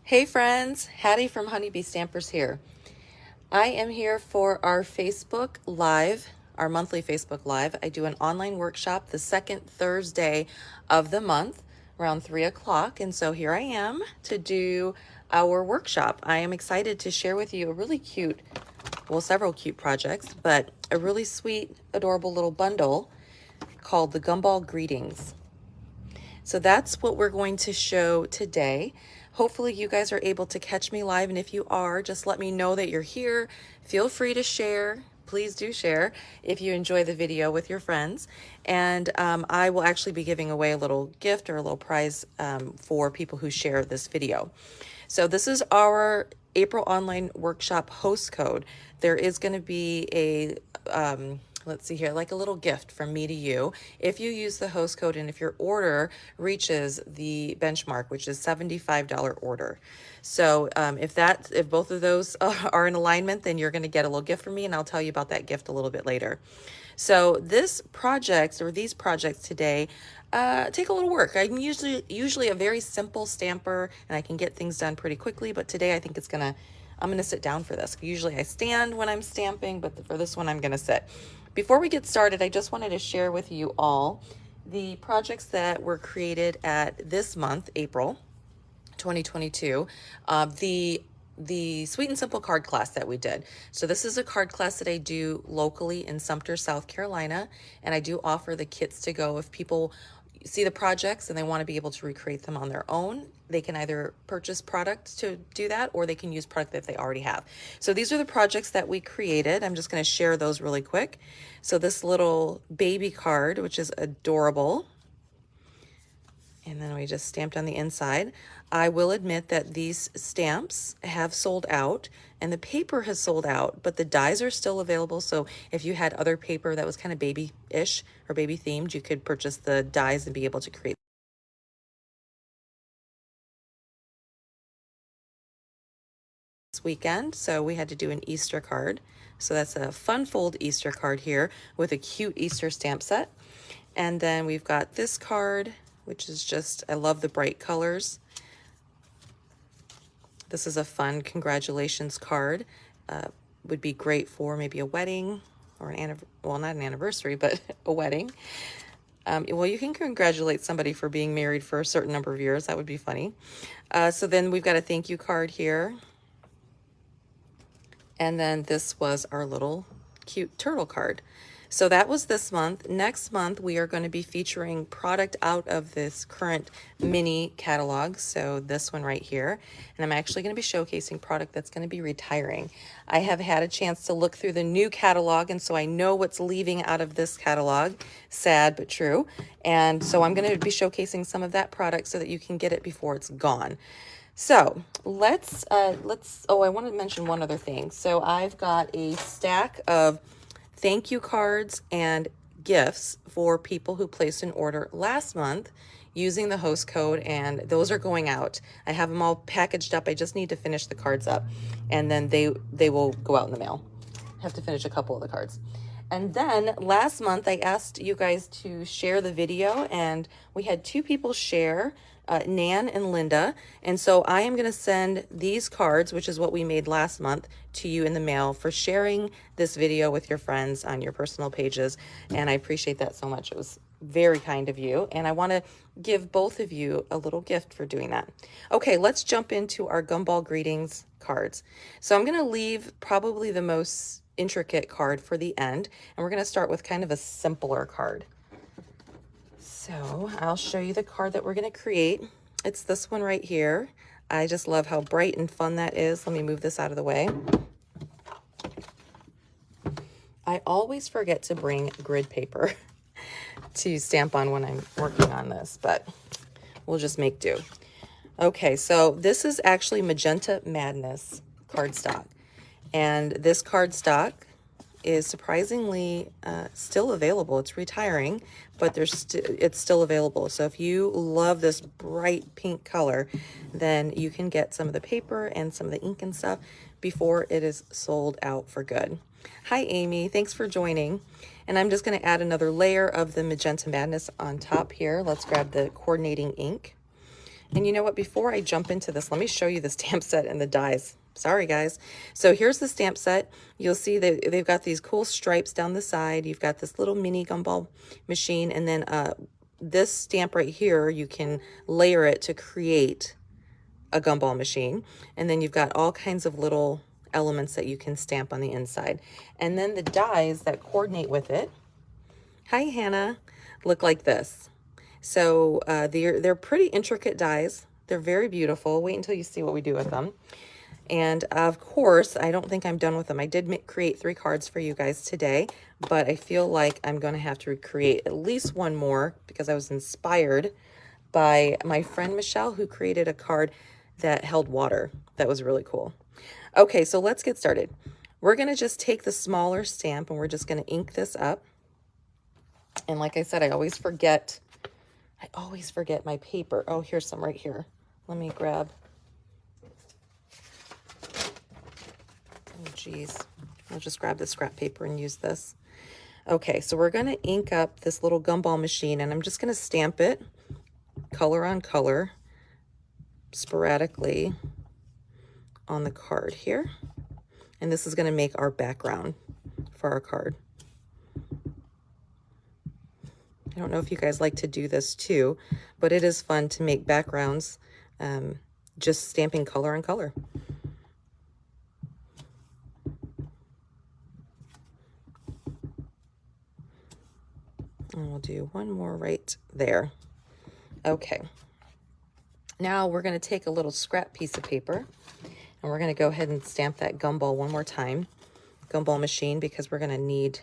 Hey friends, Hattie from Honeybee Stampers here. I am here for our Facebook Live, our monthly Facebook Live. I do an online workshop the second Thursday of the month around 3 o'clock. And so here I am to do our workshop. I am excited to share with you a really cute, well, several cute projects, but a really sweet, adorable little bundle called the Gumball Greetings. So that's what we're going to show today. Hopefully you guys are able to catch me live, and if you are, just let me know that you're here. Feel free to share. Please do share if you enjoy the video with your friends. And I will actually be giving away a little gift or a little prize for people who share this video. So this is our April online workshop host code. There is going to be a let's see here, like a little gift from me to you if you use the host code and if your order reaches the benchmark, which is $75 order. So if both of those are in alignment, then you're going to get a little gift from me, and I'll tell you about that gift a little bit later. So these projects today take a little work. I'm usually a very simple stamper, and I can get things done pretty quickly, but today I think I'm gonna sit down for this. Usually I stand when I'm stamping, but for this one I'm gonna sit. Before we get started, I just wanted to share with you all the projects that were created at this month, April 2022, the Sweet and Simple card class that we did. So this is a card class that I do locally in Sumter, South Carolina, and I do offer the kits to go. If people see the projects and they want to be able to recreate them on their own, they can either purchase product to do that, or they can use product that they already have. So these are the projects that we created. I'm just going to share those really quick. So this little baby card, which is adorable, and then we just stamped on the inside. I will admit that these stamps have sold out and the paper has sold out, but the dies are still available. So if you had other paper that was kind of baby-ish or baby themed, you could purchase the dies and be able to create this weekend. So we had to do an Easter card. So that's a fun fold Easter card here with a cute Easter stamp set. And then we've got this card, which is just, I love the bright colors. This is a fun congratulations card. Would be great for maybe a wedding or well, not an anniversary, but a wedding. Well, you can congratulate somebody for being married for a certain number of years. That would be funny. So then we've got a thank you card here. And then this was our little cute turtle card. So that was this month. Next month, we are going to be featuring product out of this current mini catalog. So this one right here. And I'm actually going to be showcasing product that's going to be retiring. I have had a chance to look through the new catalog, and so I know what's leaving out of this catalog. Sad, but true. And so I'm going to be showcasing some of that product so that you can get it before it's gone. So let's, oh, I want to mention one other thing. So I've got a stack of thank you cards and gifts for people who placed an order last month using the host code, and those are going out. I have them all packaged up. I just need to finish the cards up, and then they will go out in the mail. I have to finish a couple of the cards. And then last month I asked you guys to share the video, and we had 2 people share, Nan and Linda. And so I am going to send these cards, which is what we made last month, to you in the mail for sharing this video with your friends on your personal pages. And I appreciate that so much. It was very kind of you. And I want to give both of you a little gift for doing that. Okay, let's jump into our Gumball Greetings cards. So I'm going to leave probably the most intricate card for the end, and we're going to start with kind of a simpler card. So I'll show you the card that we're going to create. It's this one right here. I just love how bright and fun that is. Let me move this out of the way. I always forget to bring grid paper to stamp on when I'm working on this, but we'll just make do. Okay, so this is actually Magenta Madness cardstock. And this cardstock is surprisingly still available. It's retiring, but it's still available. So if you love this bright pink color, then you can get some of the paper and some of the ink and stuff before it is sold out for good. Hi, Amy. Thanks for joining. And I'm just going to add another layer of the Magenta Madness on top here. Let's grab the coordinating ink. And you know what, before I jump into this, let me show you the stamp set and the dies. Sorry guys. So here's the stamp set. You'll see that they've got these cool stripes down the side. You've got this little mini gumball machine, and then this stamp right here, you can layer it to create a gumball machine. And then you've got all kinds of little elements that you can stamp on the inside. And then the dies that coordinate with it, hi Hannah, look like this. So they're pretty intricate dies. They're very beautiful. Wait until you see what we do with them. And of course, I don't think I'm done with them. I did create 3 cards for you guys today, but I feel like I'm going to have to create at least one more because I was inspired by my friend Michelle, who created a card that held water. That was really cool. Okay, so let's get started. We're going to just take the smaller stamp and we're just going to ink this up. And like I said, I always forget my paper. Oh, here's some right here. Let me grab. Oh, geez. I'll just grab the scrap paper and use this. Okay, so we're going to ink up this little gumball machine, and I'm just going to stamp it color on color sporadically on the card here. And this is going to make our background for our card. I don't know if you guys like to do this too, but it is fun to make backgrounds just stamping color on color. And we'll do one more right there. Okay. Now we're going to take a little scrap piece of paper and we're going to go ahead and stamp that gumball one more time, gumball machine, because we're going to need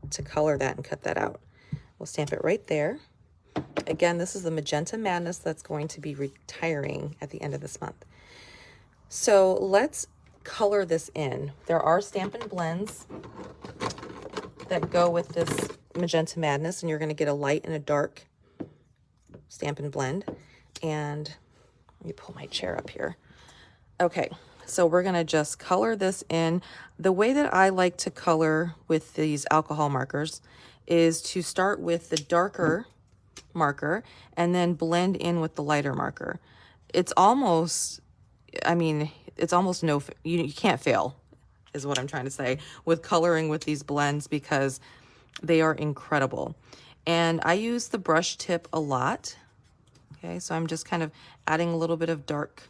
to color that and cut that out. We'll stamp it right there. Again, this is the Magenta Madness that's going to be retiring at the end of this month. So let's color this in. There are Stampin Blends that go with this Magenta Madness, and you're going to get a light and a dark Stampin Blend. And let me pull my chair up here. Okay, so we're going to just color this in. The way that I like to color with these alcohol markers is to start with the darker marker and then blend in with the lighter marker. It's almost, I mean, it's almost no, you can't fail is what I'm trying to say with coloring with these blends because they are incredible. And I use the brush tip a lot. Okay, so I'm just kind of adding a little bit of dark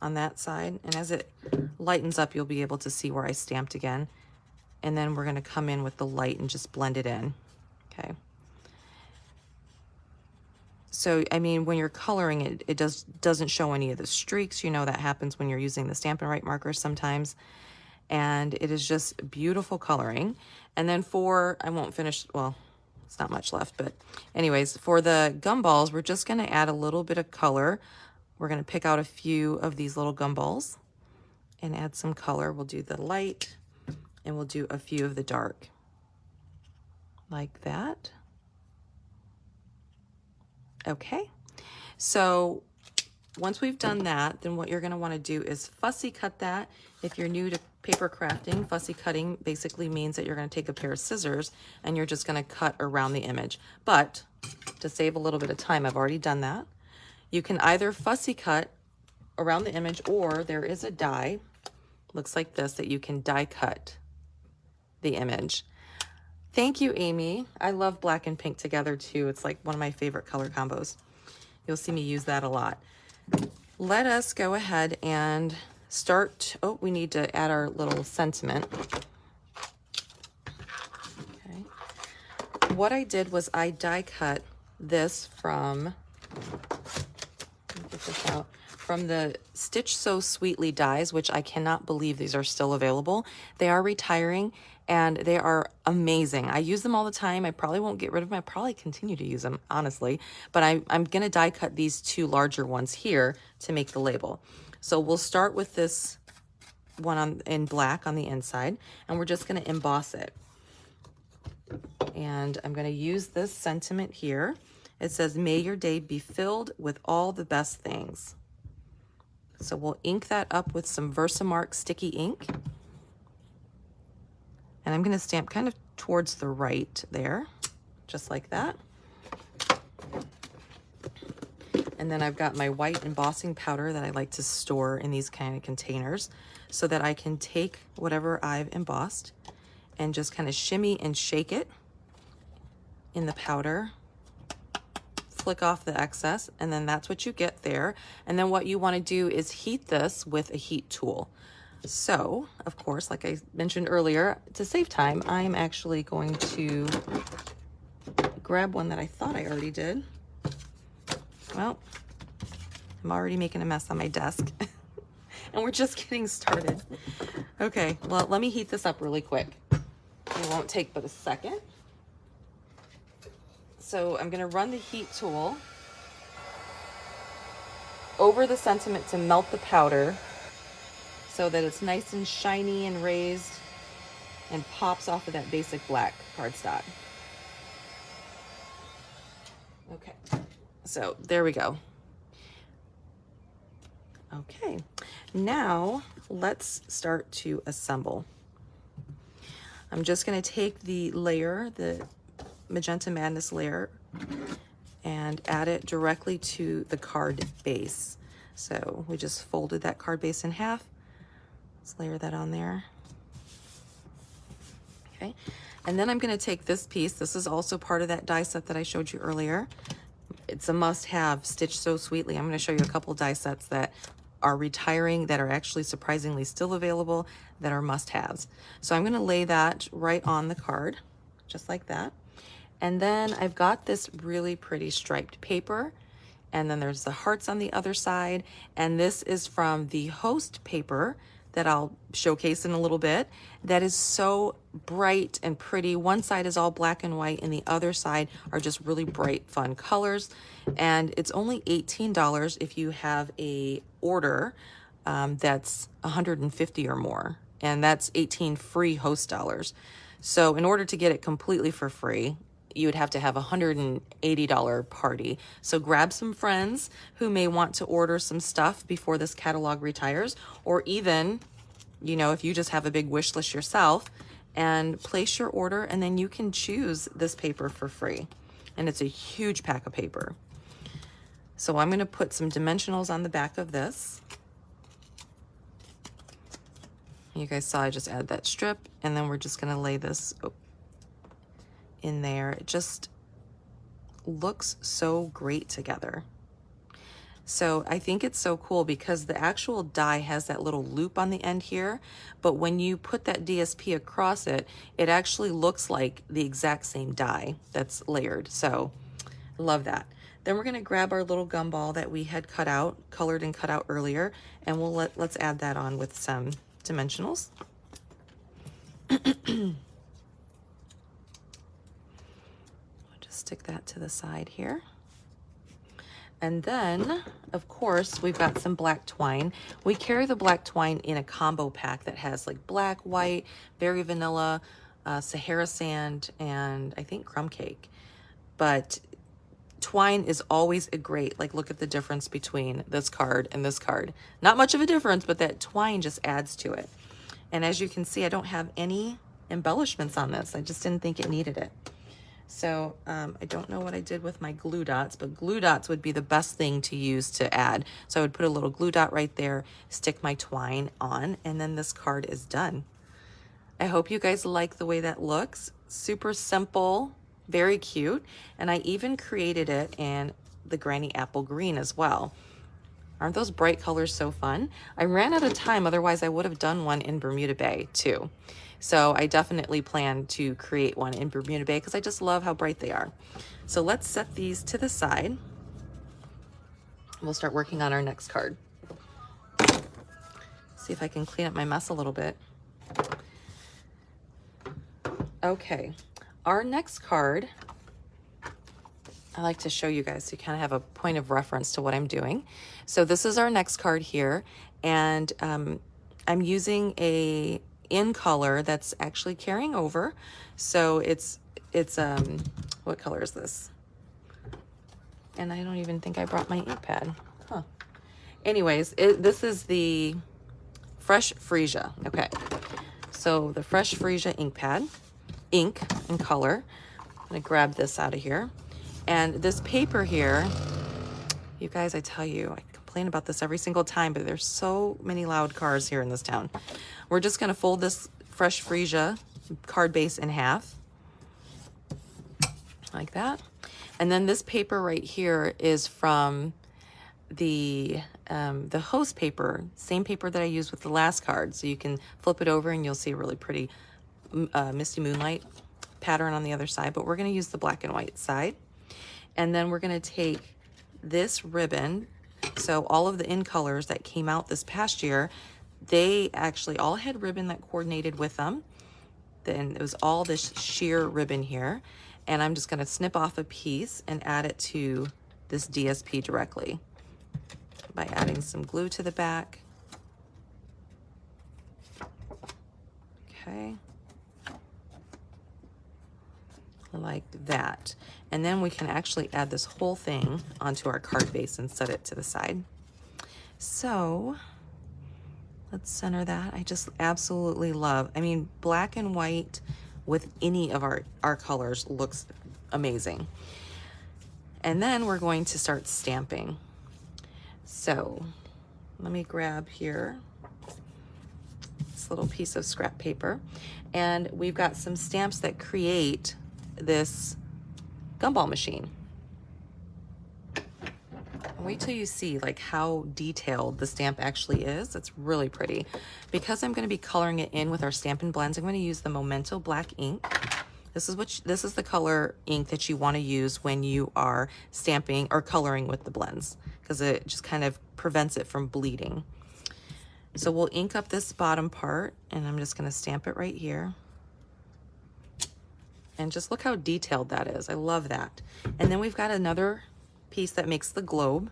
on that side. And as it lightens up, you'll be able to see where I stamped again. And then we're going to come in with the light and just blend it in. Okay. So, I mean, when you're coloring it, it doesn't show any of the streaks. You know, that happens when you're using the Stampin' Write markers sometimes. And it is just beautiful coloring. And then I won't finish, well, it's not much left, but anyways, for the gumballs, we're just going to add a little bit of color. We're going to pick out a few of these little gumballs and add some color. We'll do the light and we'll do a few of the dark like that. Okay, so once we've done that, then what you're going to want to do is fussy cut that. If you're new to paper crafting, fussy cutting basically means that you're going to take a pair of scissors and you're just going to cut around the image. But to save a little bit of time, I've already done that. You can either fussy cut around the image, or there is a die, looks like this, that you can die cut the image. Thank you, Amy. I love black and pink together too. It's like one of my favorite color combos. You'll see me use that a lot. Let us go ahead and start. Oh, we need to add our little sentiment. Okay. What I did was I die cut this from, let me get this out, from the Stitch So Sweetly dies, which I cannot believe these are still available. They are retiring and they are amazing. I use them all the time. I probably won't get rid of them. I probably continue to use them, honestly. But I'm going to die cut these 2 larger ones here to make the label. So we'll start with this one in black on the inside, and we're just going to emboss it. And I'm going to use this sentiment here. It says, "May your day be filled with all the best things." So we'll ink that up with some Versamark sticky ink. And I'm going to stamp kind of towards the right there, just like that. And then I've got my white embossing powder that I like to store in these kind of containers so that I can take whatever I've embossed and just kind of shimmy and shake it in the powder, flick off the excess, and then that's what you get there. And then what you want to do is heat this with a heat tool. So, of course, like I mentioned earlier, to save time, I'm actually going to grab one that I thought I already did. Well, I'm already making a mess on my desk and we're just getting started. Okay, well, let me heat this up really quick. It won't take but a second. So I'm gonna run the heat tool over the sentiment to melt the powder so that it's nice and shiny and raised and pops off of that basic black cardstock. Okay, so there we go. Okay, now let's start to assemble. I'm just going to take the layer, the Magenta Madness layer, and add it directly to the card base. So we just folded that card base in half. Let's layer that on there. Okay, and then I'm going to take this piece. This is also part of that die set that I showed you earlier. It's a must-have, Stitched So Sweetly. I'm going to show you a couple die sets that are retiring, that are actually surprisingly still available, that are must-haves. So I'm going to lay that right on the card, just like that. And then I've got this really pretty striped paper, and then there's the hearts on the other side, and this is from the Host paper that I'll showcase in a little bit. That is so bright and pretty. One side is all black and white, and the other side are just really bright, fun colors. And it's only $18 if you have a order that's 150 or more, and that's 18 free Host dollars. So in order to get it completely for free, you would have to have a $180 party. So grab some friends who may want to order some stuff before this catalog retires, or even, you know, if you just have a big wish list yourself, and place your order, and then you can choose this paper for free. And it's a huge pack of paper. So I'm gonna put some dimensionals on the back of this. You guys saw I just added that strip, and then we're just gonna lay this in there. It just looks so great together. So I think it's so cool because the actual die has that little loop on the end here, but when you put that DSP across it, it actually looks like the exact same die that's layered. So I love that. Then we're gonna grab our little gumball that we had cut out, colored and cut out earlier, and let's add that on with some dimensionals. Stick that to the side here. And then, of course, we've got some black twine. We carry the black twine in a combo pack that has like black, white, berry vanilla, Sahara sand, and I think crumb cake. But twine is always a great, like, look at the difference between this card and this card. Not much of a difference, but that twine just adds to it. And as you can see, I don't have any embellishments on this. I just didn't think it needed it. So I don't know what I did with my glue dots, but glue dots would be the best thing to use to add. So I would put a little glue dot right there, stick my twine on, and then this card is done. I hope you guys like the way that looks. Super simple, very cute. And I even created it in the Granny Apple Green as well. Aren't those bright colors so fun? I ran out of time, otherwise I would have done one in Bermuda Bay too. So I definitely plan to create one in Bermuda Bay because I just love how bright they are. So let's set these to the side. We'll start working on our next card. See if I can clean up my mess a little bit. Okay, our next card, I like to show you guys so you kind of have a point of reference to what I'm doing. So this is our next card here, and I'm using a in color that's actually carrying over. So it's what color is this? And I don't even think I brought my ink pad. Huh. Anyways, this is the Fresh Freesia. Okay, so the Fresh Freesia ink pad, ink and color. I'm gonna grab this out of here. And this paper here, You guys, I tell you, I complain about this every single time, but there's so many loud cars here in this town. We're just gonna fold this fresh freesia card base in half, like that. And then this paper right here is from the host paper, same paper that I used with the last card. So you can flip it over and you'll see a really pretty Misty Moonlight pattern on the other side, but we're gonna use the black and white side. And then we're gonna take this ribbon. So all of the in colors that came out this past year, they actually all had ribbon that coordinated with them. Then it was all this sheer ribbon here. And I'm just gonna snip off a piece and add it to this DSP directly by adding some glue to the back. Okay. Like that. And then we can actually add this whole thing onto our card base and set it to the side. So let's center that. I just absolutely love, I mean, black and white with any of our colors looks amazing. And then we're going to start stamping. So let me grab here this little piece of scrap paper, and we've got some stamps that create this gumball machine. Wait till you see like how detailed the stamp actually is. It's really pretty. Because I'm going to be coloring it in with our Stampin Blends, I'm going to use the Memento black ink. This is the color ink that you want to use when you are stamping or coloring with the blends, because it just kind of prevents it from bleeding. So we'll ink up this bottom part, and I'm just going to stamp it right here. And just look how detailed that is. I love that. And then we've got another piece that makes the globe.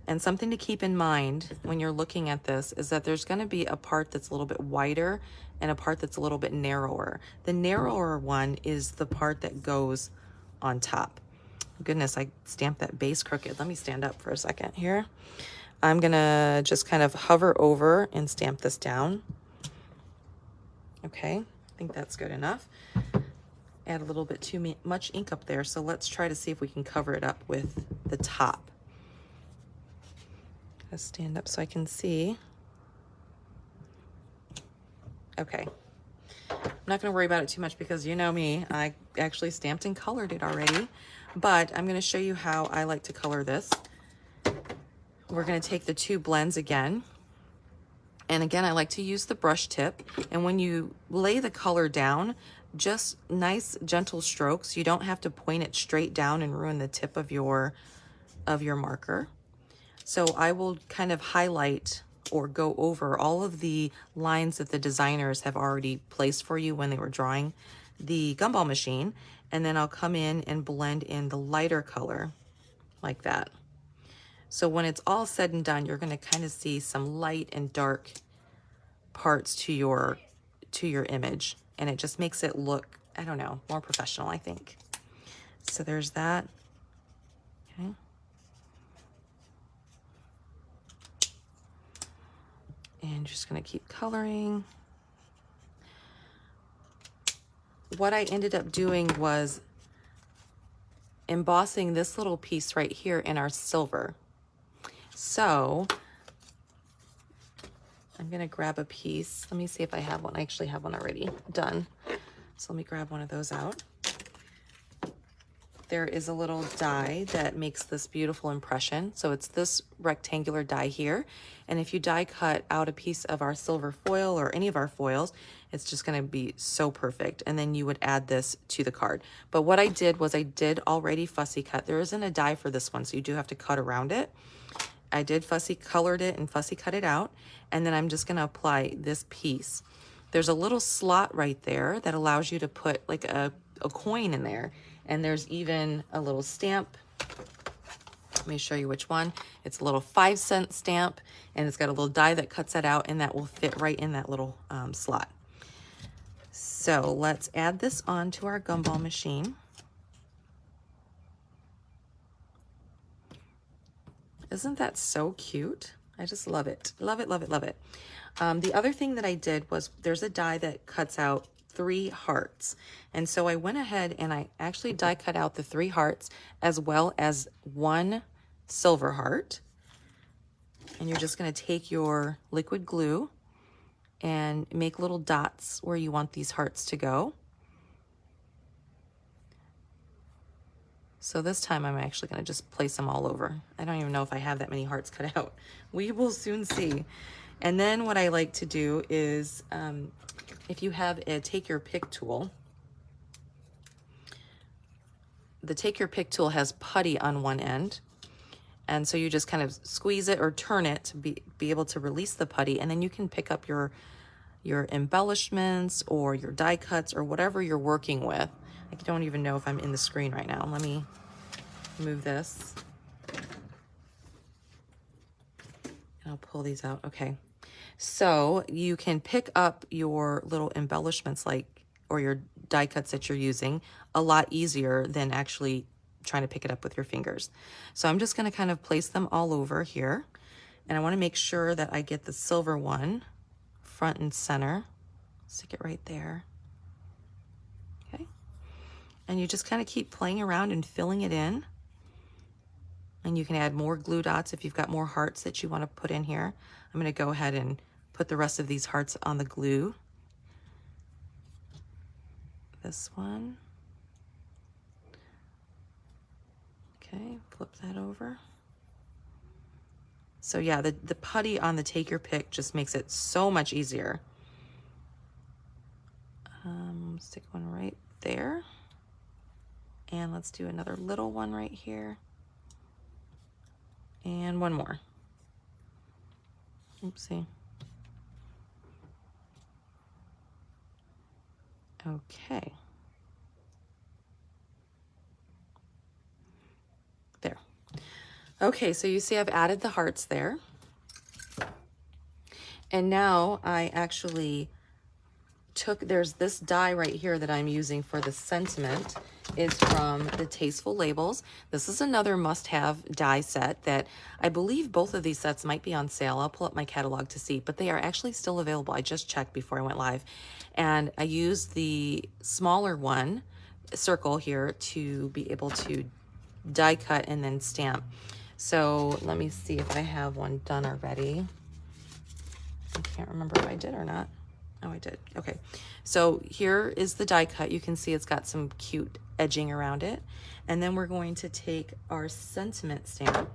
And something to keep in mind when you're looking at this is that there's going to be a part that's a little bit wider and a part that's a little bit narrower. The narrower one is the part that goes on top. Goodness, I stamped that base crooked. Let me stand up for a second here. I'm gonna just kind of hover over and stamp this down. Okay, I think that's good enough. Add a little bit too much ink up there, so let's try to see if we can cover it up with the top. Let's stand up so I can see. Okay. I'm not going to worry about it too much because you know me, I actually stamped and colored it already, but I'm going to show you how I like to color this. We're going to take the two blends again. And again, I like to use the brush tip. And when you lay the color down, just nice gentle strokes. You don't have to point it straight down and ruin the tip of your marker. So I will kind of highlight or go over all of the lines that the designers have already placed for you when they were drawing the gumball machine. And then I'll come in and blend in the lighter color like that. So when it's all said and done, you're going to kind of see some light and dark parts to your image. And it just makes it look, I don't know, more professional, I think. So there's that. Okay. And just going to keep coloring. What I ended up doing was embossing this little piece right here in our silver. So I'm going to grab a piece. Let me see if I have one. I actually have one already done. So let me grab one of those out. There is a little die that makes this beautiful impression. So it's this rectangular die here. And if you die cut out a piece of our silver foil or any of our foils, it's just going to be so perfect. And then you would add this to the card. But what I did was I did already fussy cut. There isn't a die for this one, so you do have to cut around it. I did colored it and fussy cut it out. And then I'm just going to apply this piece. There's a little slot right there that allows you to put like a coin in there. And there's even a little stamp. Let me show you which one. It's a little 5-cent stamp, and it's got a little die that cuts that out, and that will fit right in that little slot. So let's add this on to our gumball machine. Isn't that so cute? I just love it. Love it, love it, love it. The other thing that I did was there's a die that cuts out 3 hearts. And so I went ahead and I actually die cut out the 3 hearts as well as 1 silver heart. And you're just going to take your liquid glue and make little dots where you want these hearts to go. So this time I'm actually going to just place them all over. I don't even know if I have that many hearts cut out. We will soon see. And then what I like to do is, if you have a take your pick tool, the take your pick tool has putty on one end. And so you just kind of squeeze it or turn it to be able to release the putty. And then you can pick up your embellishments or your die cuts or whatever you're working with. I don't even know if I'm in the screen right now. Let me move this. And I'll pull these out. Okay. So you can pick up your little embellishments or your die cuts that you're using a lot easier than actually trying to pick it up with your fingers. So I'm just going to kind of place them all over here. And I want to make sure that I get the silver one front and center. Stick it right there. Okay. And you just kind of keep playing around and filling it in. And you can add more glue dots if you've got more hearts that you want to put in here. I'm going to go ahead and put the rest of these hearts on the glue. This one. Okay, flip that over. So yeah, the putty on the take your pick just makes it so much easier. Stick one right there. And let's do another little one right here. And one more. Oopsie. Okay. There. Okay, so you see I've added the hearts there. And now I actually there's this die right here that I'm using for the sentiment. Is from the Tasteful Labels. This is another must-have die set that I believe both of these sets might be on sale. I'll pull up my catalog to see, but they are actually still available. I just checked before I went live. And I used the smaller one, circle here, to be able to die cut and then stamp. So let me see if I have one done already. I can't remember if I did or not. Oh, I did. Okay. So here is the die cut. You can see it's got some cute edging around it. And then we're going to take our sentiment stamp.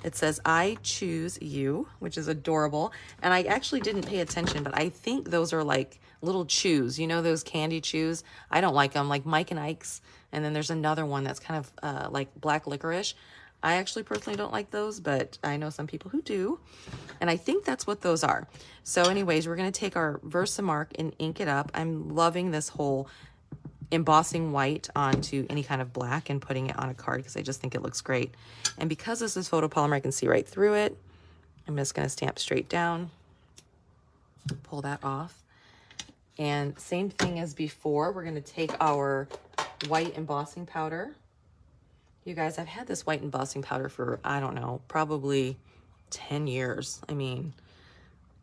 It says, I choose you, which is adorable. And I actually didn't pay attention, but I think those are like little chews. You know, those candy chews? I don't like them, like Mike and Ike's. And then there's another one that's kind of like black licorice. I actually personally don't like those, but I know some people who do. And I think that's what those are. So anyways, we're going to take our Versamark and ink it up. I'm loving this whole embossing white onto any kind of black and putting it on a card because I just think it looks great. And because this is photopolymer, I can see right through it. I'm just going to stamp straight down, pull that off. And same thing as before, we're going to take our white embossing powder. You guys, I've had this white embossing powder for, I don't know, probably 10 years. I mean,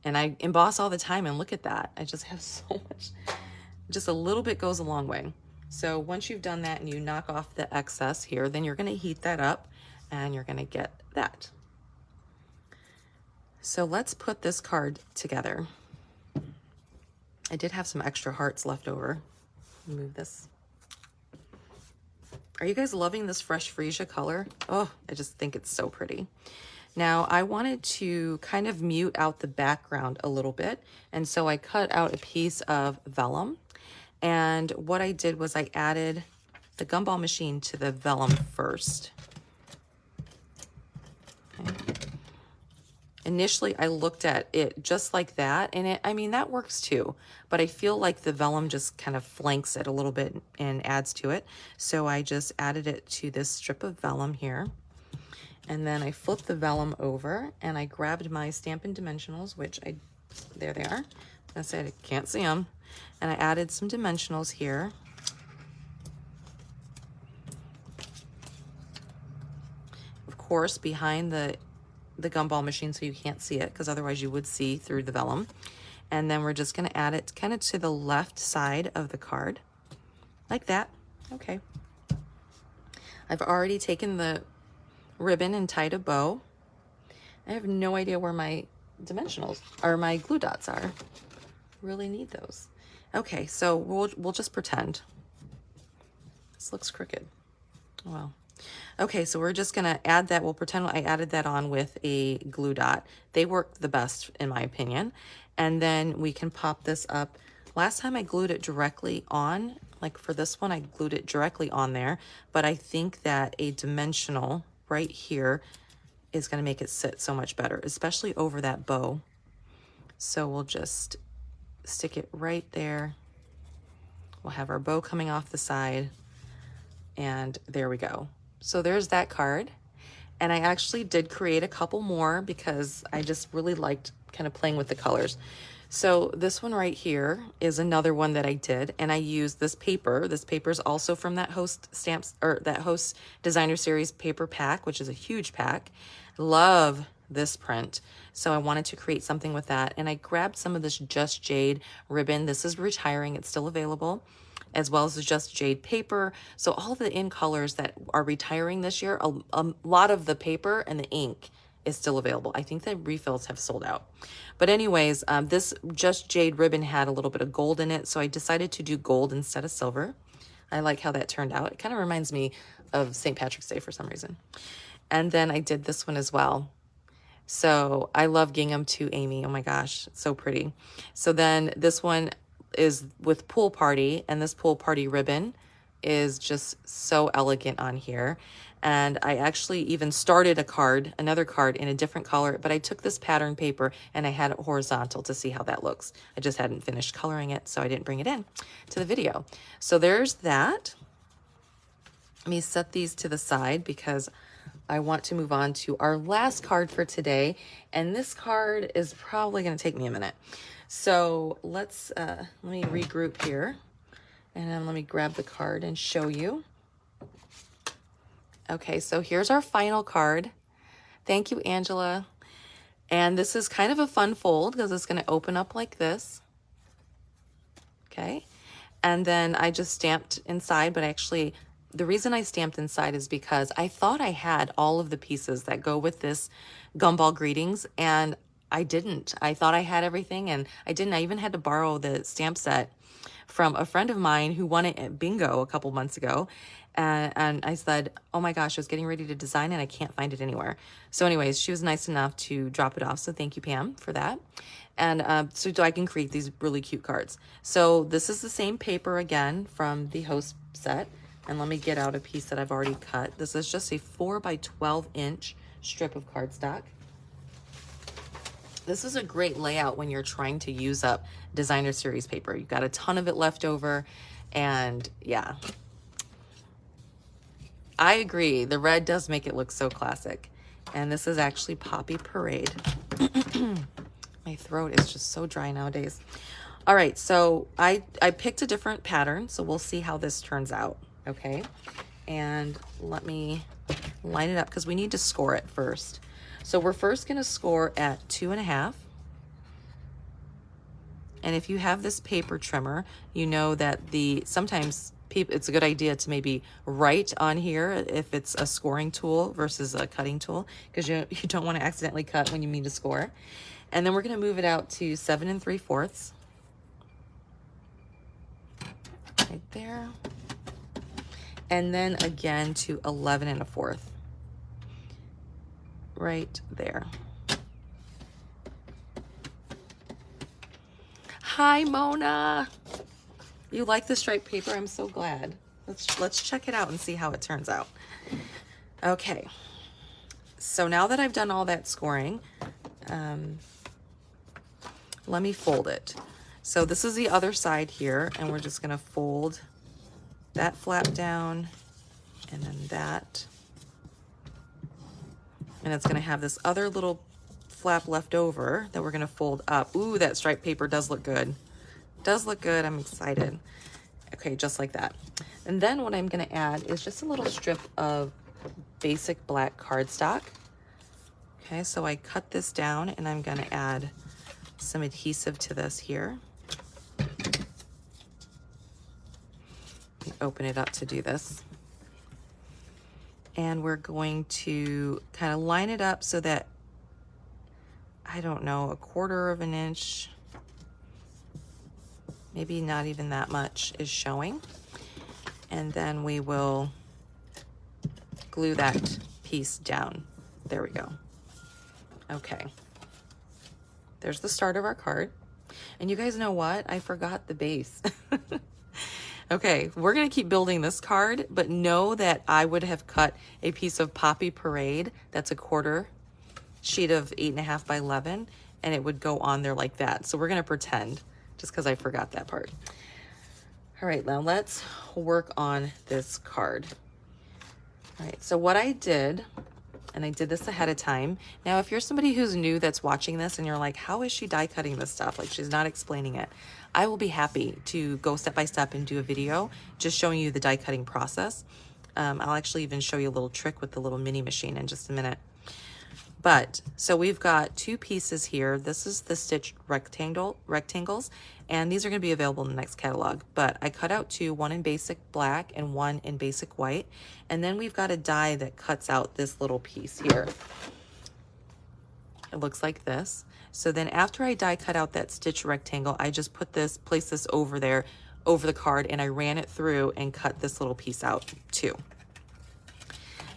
and I emboss all the time, and look at that. I just have so much. Just a little bit goes a long way. So once you've done that and you knock off the excess here, then you're going to heat that up and you're going to get that. So let's put this card together. I did have some extra hearts left over. Move this. Are you guys loving this fresh freesia color? Oh, I just think it's so pretty. Now I wanted to kind of mute out the background a little bit. And so I cut out a piece of vellum. And what I did was I added the gumball machine to the vellum first. Okay. Initially, I looked at it just like that, and I mean, that works too, but I feel like the vellum just kind of flanks it a little bit and adds to it. So I just added it to this strip of vellum here, and then I flipped the vellum over, and I grabbed my Stampin' Dimensionals, there they are. I said I can't see them, and I added some dimensionals here. Of course, behind the gumball machine so you can't see it, because otherwise you would see through the vellum. And then we're just going to add it kind of to the left side of the card like that. Okay. I've already taken the ribbon and tied a bow. I have no idea where my dimensionals or my glue dots are. Really need those. Okay, so we'll just pretend. This looks crooked. Well, okay, so we're just gonna add that. We'll pretend I added that on with a glue dot. They work the best in my opinion. And then we can pop this up. Last time I glued it directly on, like for this one, I glued it directly on there, but I think that a dimensional right here is gonna make it sit so much better, especially over that bow. So we'll just stick it right there. We'll have our bow coming off the side, and there we go. So there's that card. And I actually did create a couple more because I just really liked kind of playing with the colors. So this one right here is another one that I did, and I used this paper. This paper is also from that Host Stamps, or that Host Designer Series paper pack, which is a huge pack. Love this print. So I wanted to create something with that. And I grabbed some of this Just Jade ribbon. This is retiring, it's still available, as well as the Just Jade paper. So all of the in colors that are retiring this year, a lot of the paper and the ink is still available. I think the refills have sold out. But anyways, this Just Jade ribbon had a little bit of gold in it, so I decided to do gold instead of silver. I like how that turned out. It kind of reminds me of St. Patrick's Day for some reason. And then I did this one as well. So I love Gingham to Amy. Oh my gosh, it's so pretty. So then this one is with Pool Party, and this Pool Party ribbon is just so elegant on here. And I actually even started a card, another card in a different color, but I took this pattern paper and I had it horizontal to see how that looks. I just hadn't finished coloring it, so I didn't bring it in to the video. So there's that. Let me set these to the side because I want to move on to our last card for today. And this card is probably going to take me a minute. So let me regroup here, and let me grab the card and show you. Okay, so here's our final card. Thank you, Angela. And this is kind of a fun fold because it's going to open up like this. Okay, and then I just stamped inside, but actually the reason I stamped inside is because I thought I had all of the pieces that go with this Gumball Greetings, and I didn't. I thought I had everything, and I didn't. I even had to borrow the stamp set from a friend of mine who won it at bingo a couple months ago. And I said, oh my gosh, I was getting ready to design and I can't find it anywhere. So anyways, she was nice enough to drop it off. So thank you, Pam, for that. And so I can create these really cute cards. So this is the same paper again from the Host set. And let me get out a piece that I've already cut. This is just a 4x12" strip of cardstock. This is a great layout when you're trying to use up Designer Series paper. You've got a ton of it left over, and yeah. I agree, the red does make it look so classic. And this is actually Poppy Parade. My throat is just so dry nowadays. All right, so I picked a different pattern, so we'll see how this turns out, okay? And let me line it up because we need to score it first. So we're first gonna score at 2.5. And if you have this paper trimmer, you know that sometimes it's a good idea to maybe write on here if it's a scoring tool versus a cutting tool, because you don't want to accidentally cut when you mean to score. And then we're going to move it out to 7 3/4. Right there. And then again to 11 1/4. Right there. Hi, Mona. You like the striped paper? I'm so glad. Let's check it out and see how it turns out. Okay. So now that I've done all that scoring, let me fold it. So this is the other side here, and we're just gonna fold that flap down and then that. And it's gonna have this other little flap left over that we're gonna fold up. Ooh, that striped paper does look good. Does look good, I'm excited. Okay, just like that. And then what I'm gonna add is just a little strip of basic black cardstock. Okay, so I cut this down and I'm gonna add some adhesive to this here. Let me open it up to do this. And we're going to kind of line it up so that, I don't know, 1/4 of an inch, maybe not even that much, is showing. And then we will glue that piece down. There we go. Okay. There's the start of our card. And you guys know what? I forgot the base. Okay, we're gonna keep building this card, but know that I would have cut a piece of Poppy Parade that's 1/4 sheet of 8.5 by 11, and it would go on there like that. So we're gonna pretend, just because I forgot that part. All right, now let's work on this card. All right, so what I did, and I did this ahead of time. Now, if you're somebody who's new that's watching this and you're like, how is she die cutting this stuff? Like, she's not explaining it. I will be happy to go step by step and do a video just showing you the die cutting process. I'll actually even show you a little trick with the little mini machine in just a minute. But, so we've got 2 pieces here. This is the stitched rectangles, and these are gonna be available in the next catalog. But I cut out 2, one in basic black and one in basic white. And then we've got a die that cuts out this little piece here. It looks like this. So then after I die cut out that stitch rectangle, I just place this over there, over the card, and I ran it through and cut this little piece out too.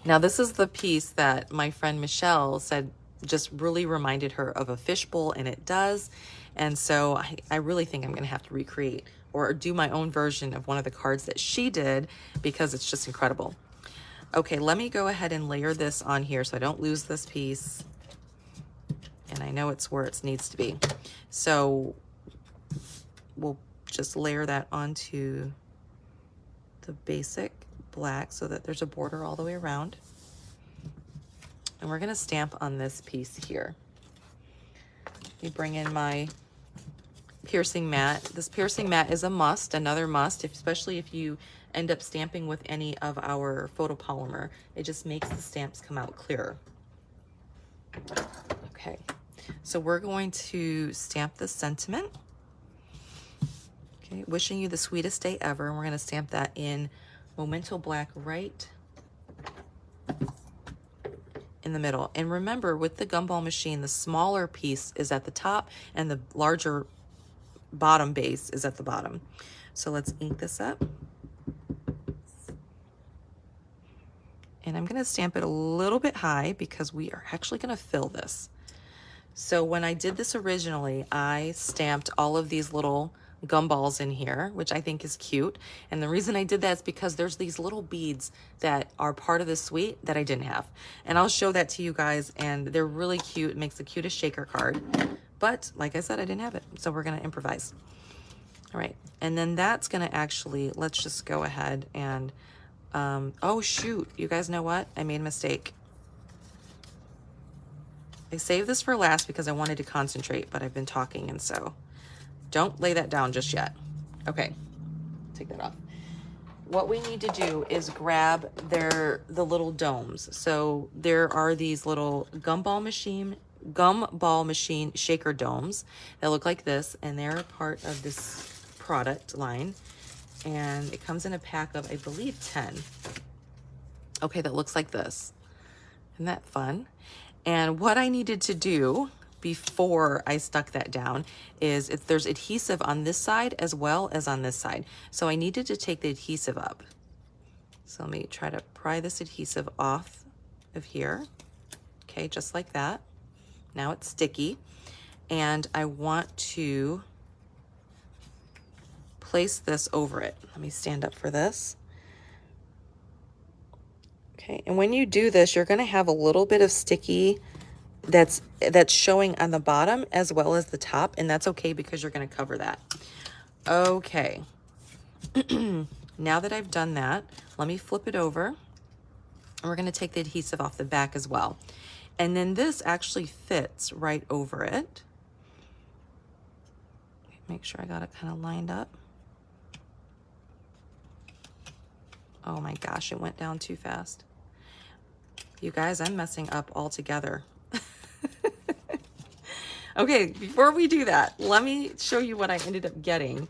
Now this is the piece that my friend Michelle said just really reminded her of a fishbowl, and it does. And so I really think I'm gonna have to recreate or do my own version of one of the cards that she did, because it's just incredible. Okay, let me go ahead and layer this on here so I don't lose this piece. And I know it's where it needs to be. So we'll just layer that onto the basic black so that there's a border all the way around. And we're gonna stamp on this piece here. Let me bring in my piercing mat. This piercing mat is a must, another must, especially if you end up stamping with any of our photopolymer. It just makes the stamps come out clearer. Okay, so we're going to stamp the sentiment. Okay, wishing you the sweetest day ever, and we're gonna stamp that in Memento Black right in the middle. And remember, with the gumball machine, the smaller piece is at the top and the larger bottom base is at the bottom. So let's ink this up. And I'm gonna stamp it a little bit high because we are actually gonna fill this. So when I did this originally, I stamped all of these little gumballs in here, which I think is cute. And the reason I did that is because there's these little beads that are part of the suite that I didn't have. And I'll show that to you guys, and they're really cute. It makes the cutest shaker card. But like I said, I didn't have it, so we're gonna improvise. All right, and then that's gonna actually, let's just go ahead and, oh shoot, you guys know what? I made a mistake. I saved this for last because I wanted to concentrate, but I've been talking, and so don't lay that down just yet. Okay, take that off. What we need to do is grab the little domes. So there are these little gumball machine shaker domes that look like this, and they're a part of this product line. And it comes in a pack of, I believe, 10. Okay, that looks like this. Isn't that fun? And what I needed to do before I stuck that down is there's adhesive on this side as well as on this side. So I needed to take the adhesive up. So let me try to pry this adhesive off of here. Okay, just like that. Now it's sticky. And I want to place this over it. Let me stand up for this. Okay, and when you do this, you're gonna have a little bit of sticky that's showing on the bottom as well as the top, and that's okay because you're gonna cover that. Okay, now that I've done that, let me flip it over, and we're gonna take the adhesive off the back as well. And then this actually fits right over it. Make sure I got it kind of lined up. Oh my gosh, it went down too fast. You guys, I'm messing up altogether. Okay, before we do that, let me show you what I ended up getting.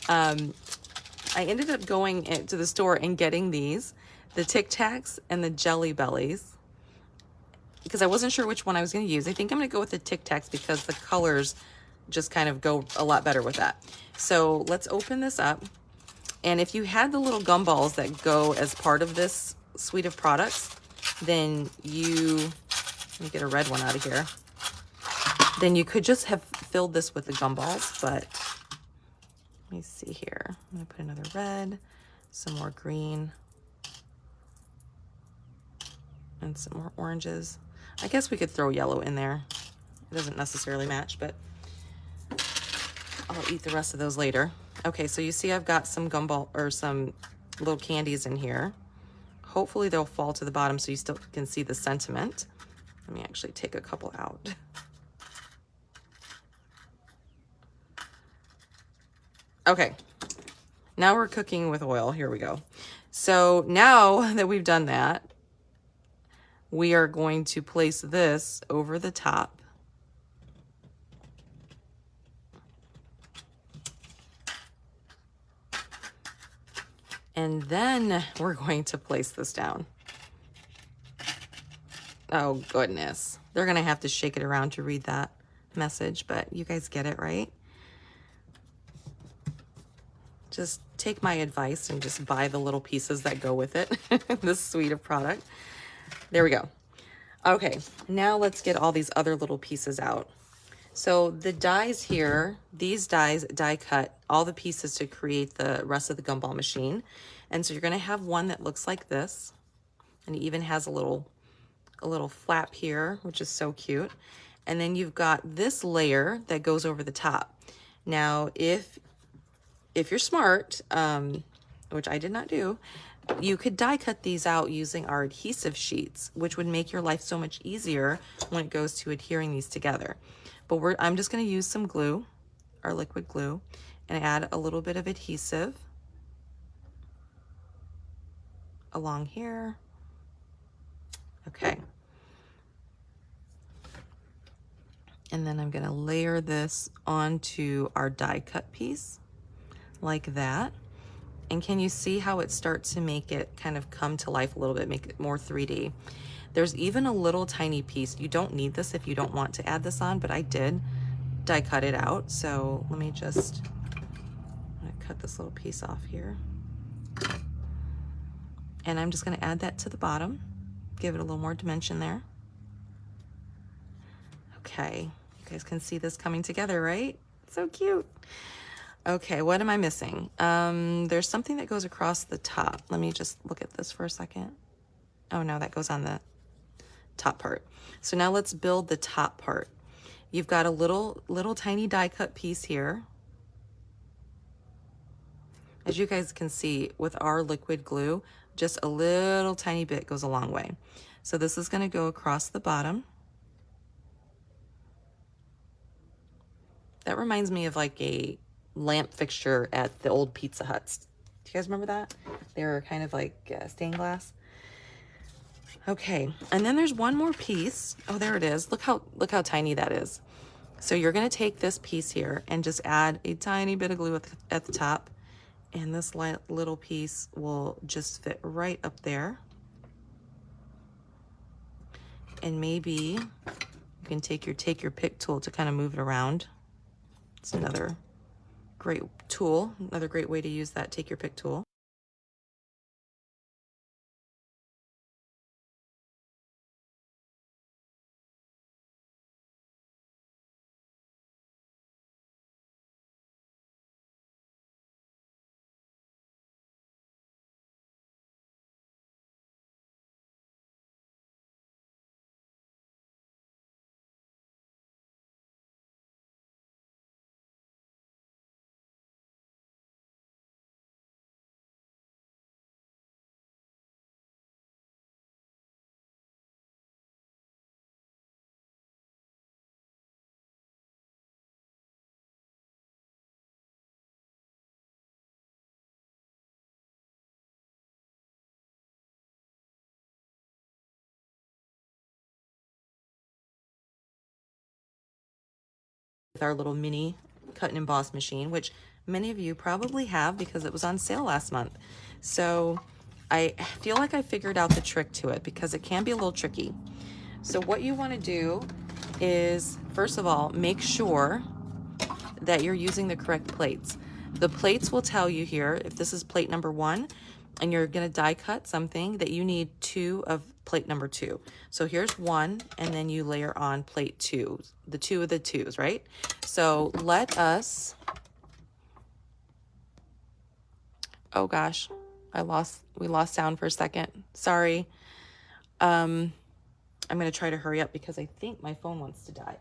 I ended up going to the store and getting these. the Tic Tacs and the Jelly Bellies, because I wasn't sure which one I was going to use. I think I'm going to go with the Tic Tacs because the colors just kind of go a lot better with that. So let's open this up. And if you had the little gumballs that go as part of this suite of products, then let me get a red one out of here. Then you could just have filled this with the gumballs, but let me see here. I'm gonna put another red, some more green, and some more oranges. I guess we could throw yellow in there. It doesn't necessarily match, but I'll eat the rest of those later. Okay, so you see I've got some gumball or some little candies in here. Hopefully they'll fall to the bottom so you still can see the sentiment. Let me actually take a couple out. Okay, now we're cooking with oil. Here we go. So now that we've done that, we are going to place this over the top. And then we're going to place this down. Oh goodness. They're gonna have to shake it around to read that message, but you guys get it, right? Just take my advice and just buy the little pieces that go with it, this suite of product. There we go. Okay, now let's get all these other little pieces out. So the dies here, these dies die cut all the pieces to create the rest of the gumball machine. And so you're gonna have one that looks like this, and it even has a little flap here, which is so cute. And then you've got this layer that goes over the top. Now, if you're smart, which I did not do, you could die cut these out using our adhesive sheets, which would make your life so much easier when it goes to adhering these together. But I'm just going to use some glue, our liquid glue, and add a little bit of adhesive along here. Okay. And then I'm going to layer this onto our die cut piece like that. And can you see how it starts to make it kind of come to life a little bit, make it more 3D? There's even a little tiny piece. You don't need this if you don't want to add this on, but I did die cut it out. So let me just cut this little piece off here. And I'm just going to add that to the bottom, give it a little more dimension there. Okay, you guys can see this coming together, right? So cute. Okay, what am I missing? There's something that goes across the top. Let me just look at this for a second. Oh no, that goes on the top part. So now let's build the top part. You've got a little tiny die cut piece here. As you guys can see, with our liquid glue, just a little tiny bit goes a long way. So this is gonna go across the bottom. That reminds me of like a lamp fixture at the old Pizza Huts. Do you guys remember that? They were kind of like stained glass. Okay, and then there's one more piece. Oh, there it is. Look how tiny that is. So you're gonna take this piece here and just add a tiny bit of glue at the top, and this little piece will just fit right up there. And maybe you can take your pick tool to kind of move it around. It's another great tool, another great way to use that take your pick tool. With our little mini cut and emboss machine, which many of you probably have because it was on sale last month. So I feel like I figured out the trick to it because it can be a little tricky. So what you want to do is, first of all, make sure that you're using the correct plates. The plates will tell you here, if this is plate number 1 and you're going to die cut something, that you need 2 of plate number 2. So here's 1, and then you layer on plate 2, the 2 of the 2s, right? So let us, oh gosh, we lost sound for a second. Sorry. I'm going to try to hurry up because I think my phone wants to die.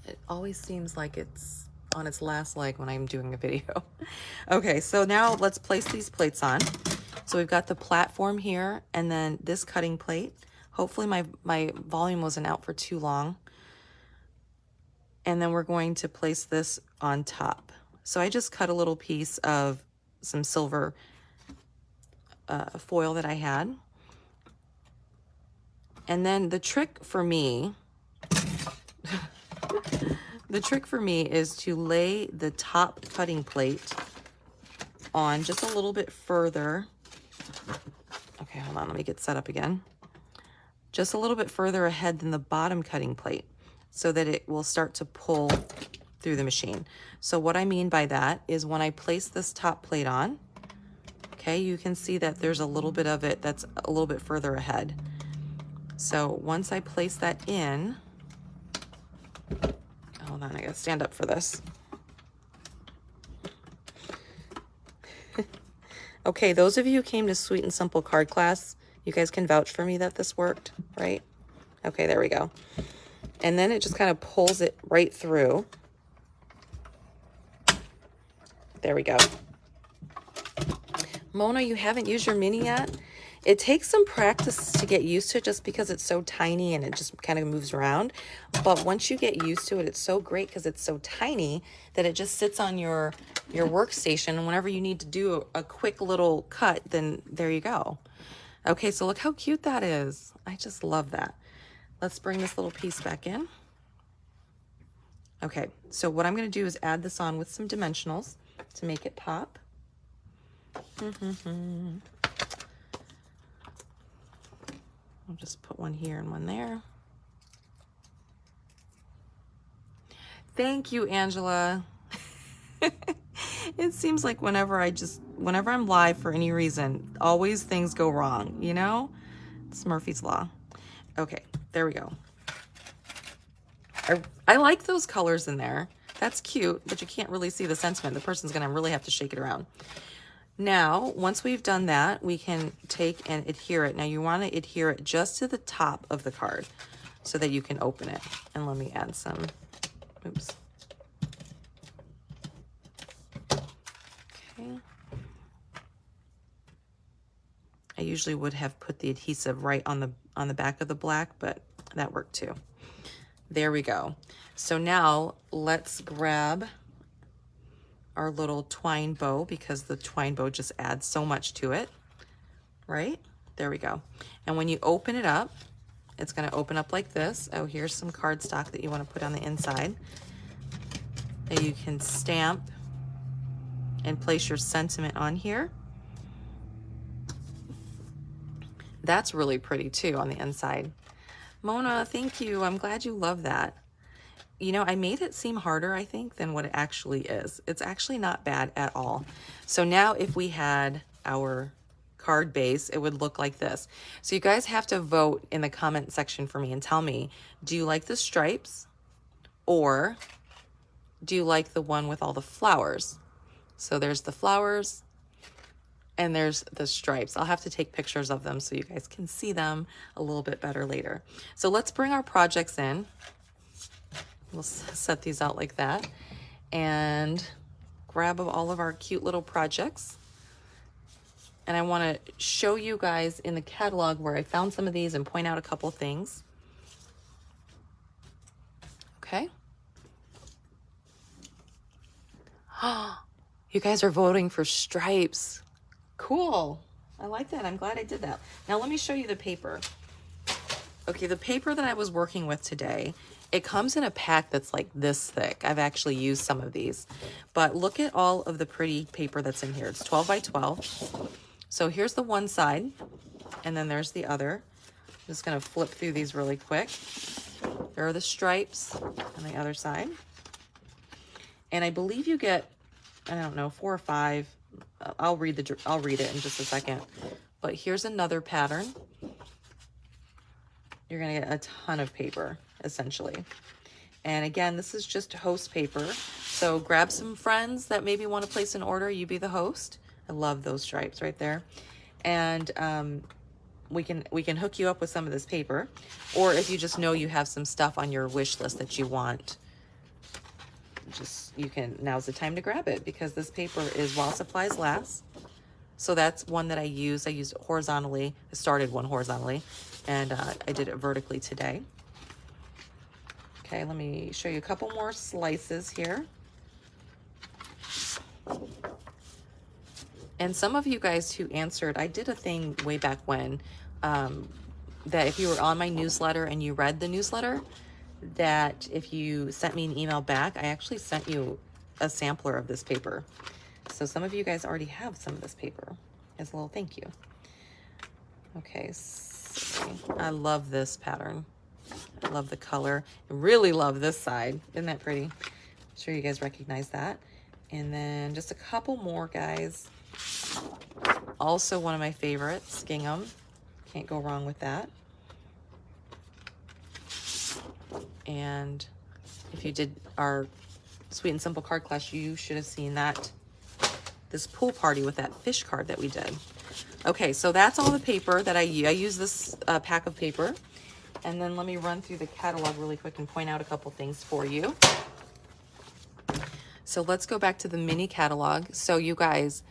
It always seems like it's on its last leg when I'm doing a video. Okay, so now let's place these plates on. So we've got the platform here and then this cutting plate. Hopefully my volume wasn't out for too long. And then we're going to place this on top. So I just cut a little piece of some silver foil that I had. And then the trick for me is to lay the top cutting plate on just a little bit further. Okay, hold on, let me get set up again. Just a little bit further ahead than the bottom cutting plate so that it will start to pull through the machine. So what I mean by that is when I place this top plate on, okay, you can see that there's a little bit of it that's a little bit further ahead. So once I place that in, hold on, I gotta stand up for this. Okay, those of you who came to Sweet and Simple card class, you guys can vouch for me that this worked, right? Okay, there we go. And then it just kind of pulls it right through. There we go. Mona, you haven't used your mini yet? It takes some practice to get used to it just because it's so tiny and it just kind of moves around. But once you get used to it, it's so great because it's so tiny that it just sits on your workstation. And whenever you need to do a quick little cut, then there you go. Okay, so look how cute that is. I just love that. Let's bring this little piece back in. Okay, so what I'm going to do is add this on with some dimensionals to make it pop. I'll just put one here and one there. Thank you, Angela. It seems like whenever I'm live for any reason, always things go wrong, you know? It's Murphy's Law. Okay, there we go. I like those colors in there. That's cute, but you can't really see the sentiment. The person's gonna really have to shake it around. Now, once we've done that, we can take and adhere it. Now you want to adhere it just to the top of the card so that you can open it. And let me add some, oops. Okay. I usually would have put the adhesive right on the back of the black, but that worked too. There we go. So now let's grab our little twine bow because the twine bow just adds so much to it, right? There we go. And when you open it up, it's going to open up like this. Oh, here's some cardstock that you want to put on the inside that you can stamp and place your sentiment on here. That's really pretty too on the inside. Mona, thank you. I'm glad you love that. You know, I made it seem harder, I think, than what it actually is. It's actually not bad at all. So now if we had our card base, it would look like this. So you guys have to vote in the comment section for me and tell me, do you like the stripes or do you like the one with all the flowers? So there's the flowers and there's the stripes. I'll have to take pictures of them so you guys can see them a little bit better later. So let's bring our projects in. We'll set these out like that and grab all of our cute little projects. And I want to show you guys in the catalog where I found some of these and point out a couple things. Okay. You guys are voting for stripes. Cool. I like that. I'm glad I did that. Now let me show you the paper. Okay, the paper that I was working with today, it comes in a pack that's like this thick. I've actually used some of these, but look at all of the pretty paper that's in here. It's 12 by 12. So here's the one side, and then there's the other. I'm just gonna flip through these really quick. There are the stripes on the other side. And I believe you get, I don't know, 4 or 5. I'll read it in just a second. But here's another pattern. You're gonna get a ton of paper, essentially. And again, this is just host paper. So grab some friends that maybe want to place an order. You be the host. I love those stripes right there. And we can hook you up with some of this paper. Or if you just know you have some stuff on your wish list that you want, now's the time to grab it, because this paper is while supplies last. So that's one that I used. I used it horizontally. I started one horizontally, and I did it vertically today. Okay, let me show you a couple more slices here. And some of you guys who answered, I did a thing way back when, that if you were on my newsletter and you read the newsletter, that if you sent me an email back, I actually sent you a sampler of this paper. So some of you guys already have some of this paper as a little thank you. Okay, so I love this pattern. I love the color. I really love this side. Isn't that pretty? I'm sure you guys recognize that. And then just a couple more, guys. Also one of my favorites, gingham. Can't go wrong with that. And if you did our Sweet and Simple card class, you should have seen that, this pool party with that fish card that we did. Okay, so that's all the paper that I use this pack of paper. And then let me run through the catalog really quick and point out a couple things for you. So let's go back to the mini catalog. So you guys,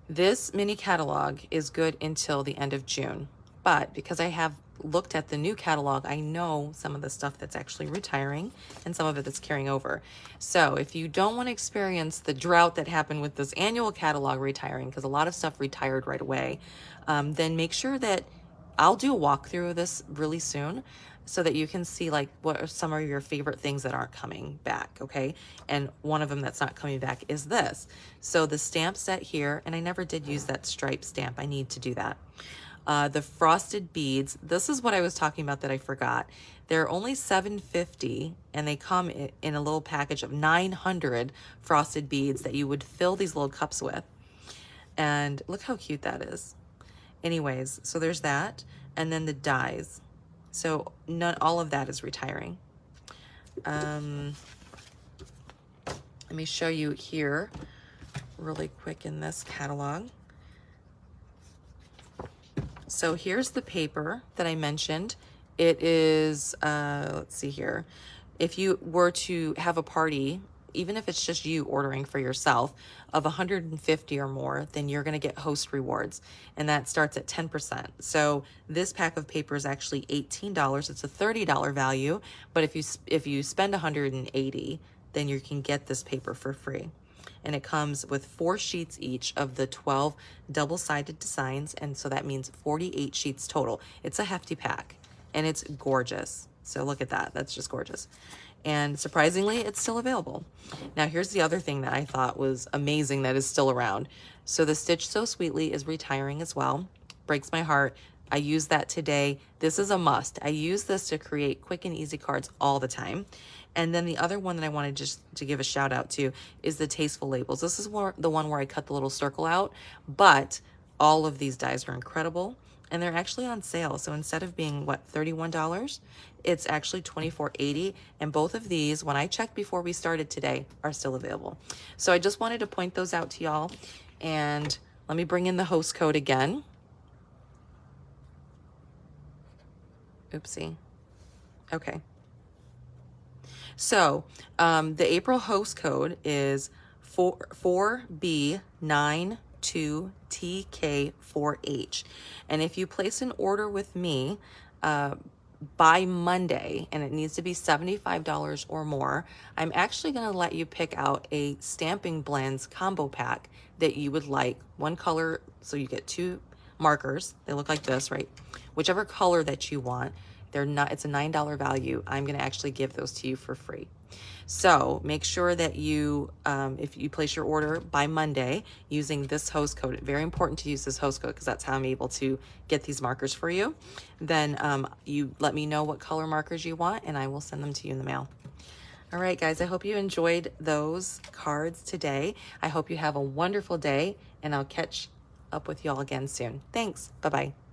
this mini catalog is good until the end of June. But because I have looked at the new catalog, I know some of the stuff that's actually retiring and some of it that's carrying over. So if you don't want to experience the drought that happened with this annual catalog retiring, because a lot of stuff retired right away, then make sure that I'll do a walkthrough of this really soon so that you can see like what are some of your favorite things that aren't coming back, okay? And one of them that's not coming back is this. So the stamp set here, and I never did use that stripe stamp. I need to do that. The frosted beads, this is what I was talking about that I forgot. They're only $7.50, and they come in a little package of 900 frosted beads that you would fill these little cups with. And look how cute that is. Anyways, so there's that. And then the dies. So all of that is retiring. Let me show you here really quick in this catalog. So here's the paper that I mentioned. It is, let's see here. If you were to have a party, even if it's just you ordering for yourself, of 150 or more, then you're gonna get host rewards. And that starts at 10%. So this pack of paper is actually $18. It's a $30 value, but if you spend 180, then you can get this paper for free. And it comes with 4 sheets each of the 12 double-sided designs, and so that means 48 sheets total. It's a hefty pack, and it's gorgeous. So look at that, that's just gorgeous. And surprisingly, it's still available. Now here's the other thing that I thought was amazing that is still around. So the Stitch So Sweetly is retiring as well. Breaks my heart. I used that today. This is a must. I use this to create quick and easy cards all the time. And then the other one that I wanted just to give a shout out to is the Tasteful Labels. This is the one where I cut the little circle out, but all of these dies are incredible and they're actually on sale. So instead of being, what, $31, it's actually $24.80. And both of these, when I checked before we started today, are still available. So I just wanted to point those out to y'all. And let me bring in the host code again. Oopsie. Okay. So the April host code is 4B92TK4H. And if you place an order with me by Monday, and it needs to be $75 or more, I'm actually going to let you pick out a Stampin Blends combo pack that you would like. One color, so you get 2 markers. They look like this, right? Whichever color that you want. They're not, it's a $9 value. I'm gonna actually give those to you for free. So make sure that you, if you place your order by Monday using this host code, very important to use this host code because that's how I'm able to get these markers for you. Then you let me know what color markers you want and I will send them to you in the mail. All right, guys, I hope you enjoyed those cards today. I hope you have a wonderful day and I'll catch up with you all again soon. Thanks. Bye-bye.